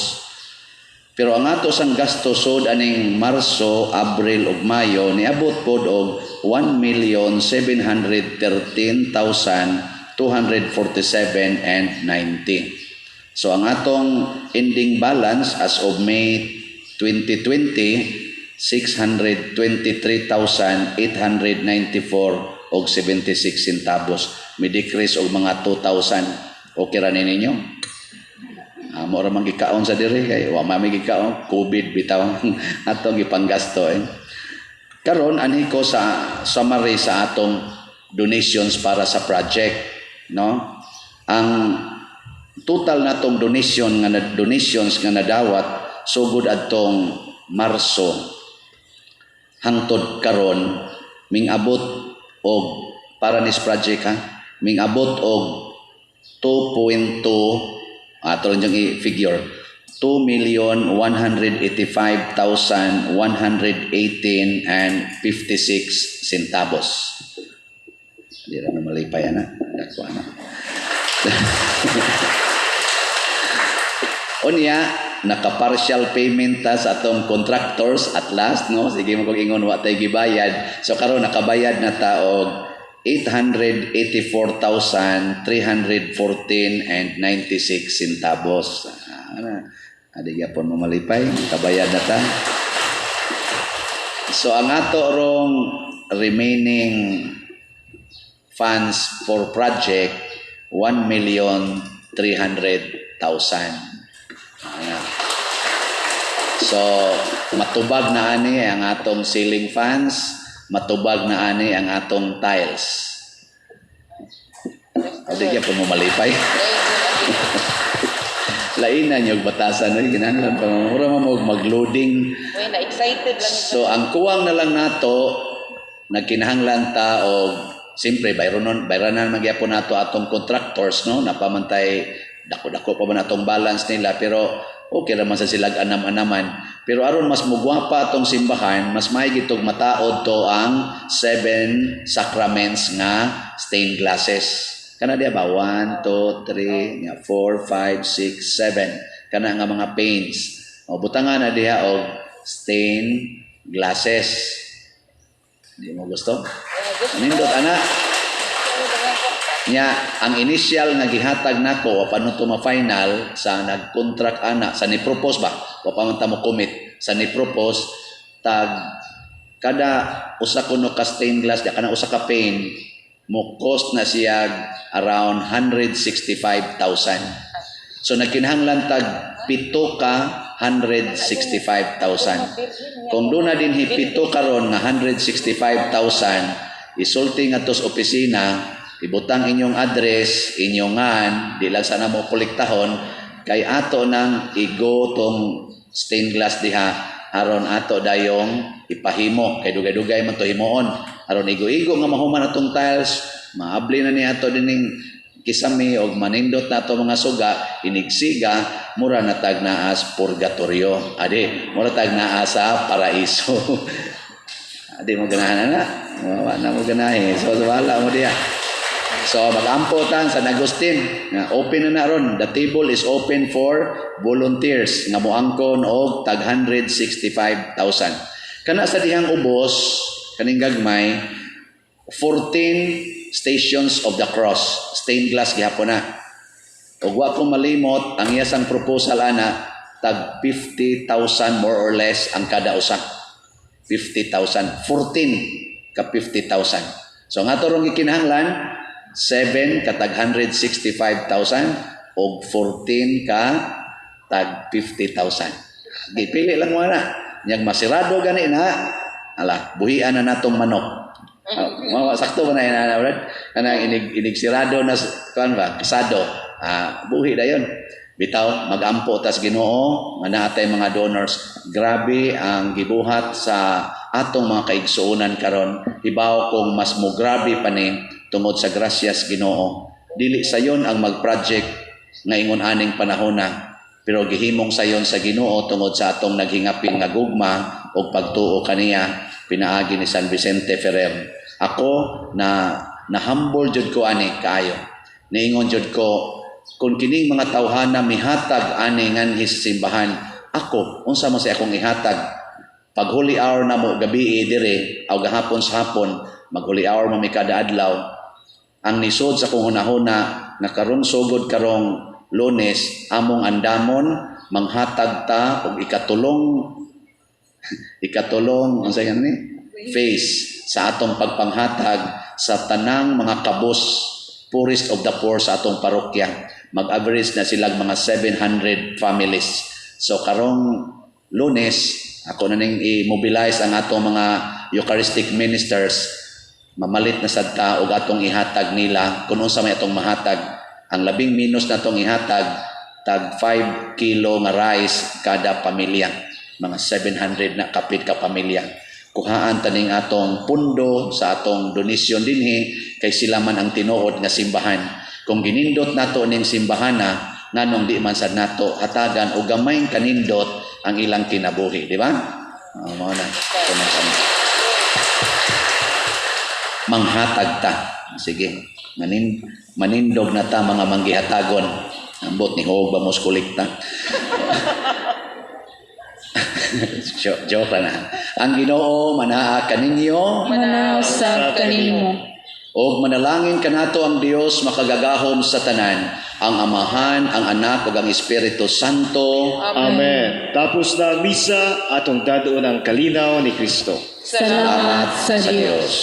Pero ang ato sang gasto sud aning Marso, Abril ug Mayo niabot pod og 1,713,247.90. So ang atong ending balance as of May 2020 623,894 og 76 centavos. May decrease og mga 2,000. Okay ra ninyo? Mora man gikaon sa diri kay wa may gikaon COVID bitaw atong gipanggasto Karon anhi ko sa summary sa atong donations para sa project, no? Ang total natong donations nga nadawat sugod adtong Marso hangtod karon mingabot og para nis project mingabot og 2.2 ato lang yung figure 2,185,118.56 centavos. Hindi na malipay na. Dako na. Unya, naka-partial payment ta sa atong contractors at last, no? Sige mo kong ingon, wa tayo gibayad. So, karon nakabayad na ta og 884,314.96 centavos. Adi gyapon mo malipay, kabayad na ta. So ang ato rong remaining funds for project 1,300,000. So matubag na ani ang atong ceiling fans, matubag na ani ang atong tiles. Adi gyapon mo malipay. Lainan yung batasan no kinahanglan pa mura mo mag-loading. Uy, na-excited lang. So ang kuwang na lang nato nagkinahanglan ta og siyempre bayranan magyapon nato atong contractors no napamantay dako-dako pa man atong balance nila pero okay ra man sa silag anam-anaman pero aron mas mugwapa atong simbahan mas mahigit og mataod to ang 7 sacraments nga stained glasses. Kana diya ba? 1, 2, 3, 4, 5, 6, 7. Kana nga mga paints. O butangan na diya og stained glasses. Hindi mo gusto? Nindot, ana. Nya, ang initial nga gihatag nako, wapan to ma-final, sa nag-contract ana, sa ni-propose ba? Wapan mo commit. Sa ni-propose, kada usa kuno ka stained glass, kana usa ka paint, mo cost na siya around 165,000. So nagkinahanglan tag 7 ka 165,000. Kung doon na din hipito karon nga 165,000, isulti nga tos opisina, ibutang inyong address, inyongan, di lang sana mo kolektahon, kay ato nang igo tong stained glass diha, aron ato dayong ipahimo, kay dugay-dugay man to himoon. Aron igo-igo nga mahuman atong tiles, maabli na ni ato dining kisami og manindot nato mga suga, inigsiga, mura na tag naa sa purgatorio. Adi, mura tag naa sa paraiso. Adi mo ganahan na. Wala mo ganahin. So wala mo diya. So magampo tan San Agustin. Open na ron. The table is open for volunteers nga moangkon og tag 165,000. Kana sa dihang ubos kaning gagmay 14 Stations of the Cross stained glass gihapon na ug wa ko malimot ang iyasang proposal ana tag 50,000 more or less ang kada usa 50,000 14 ka 50,000 so nga torong gikinahanglan 7 ka tag 165,000 ug 14 ka tag 50,000 gipili lang mo na nyag masirado gani na ala, buhian na natong manok. Sakto ba na yan, Brad? Kanang inig sirado na, kuan ba, kasado. Buhi na yun. Bitaw, mag-ampo tas Ginoo, manatay mga donors. Grabe ang gibuhat sa atong mga kaigsuunan karon. Ibaw kung mas mo grabe pa ni tungod sa grasyas Ginoo. Dili sayon ang mag-project nga ingon aning panahon na. Pero gihimong sayon sa Ginoo tungod sa atong naghingapin nga gugma o pagtuo kaniya pinaagi ni San Vicente Ferrer. Ako na humble jud ko ani kaayo. Niingon jud ko kung kining mga tawhana mihatag ani nganhi sa simbahan, ako unsa man sa akong ihatag? Pag holy hour na mo gabi dire aw gahapon sa hapon, mag holy hour man mi kada adlaw. Ang nisod sa kong hunahuna na karong sugod karong Lunes among andamon manghatag ta og ikatulong ang sayan ni face sa atong pagpanghatag sa tanang mga kabos poorest of the poor sa atong parokya. Mag-average na silang mga 700 families. So karong Lunes ako na ning i-mobilize ang atong mga Eucharistic ministers mamalit na sad ta og atong ihatag nila kun unsa may atong mahatag. Ang labing minus na itong ihatag, tag 5 kilo nga rice kada pamilya. Mga 700 na kapit ka pamilya. Kuhaan taning atong pundo sa atong donasyon dinhi kay sila man ang tinuod nga simbahan. Kung ginindot nato ning simbahan na, nganong di man sad nato hatagan o gamay kanindot ang ilang kinabuhi. Di ba? Mao na. Manghatag ta. Sige. Manindog na ta mga manggihatagon. Ambot ni Hoog ba mos kolekta. Joke na. Ang Ginoo manaa kaninyo. Manaw sa kanimo. Og manalangin kanato ang Dios makagagahom sa tanan, ang Amahan, ang Anak ug ang Espiritu Santo. Amen. Tapos na ang misa, atong dadoon ang kalinaw ni Kristo. Salamat sa Diyos. Diyos.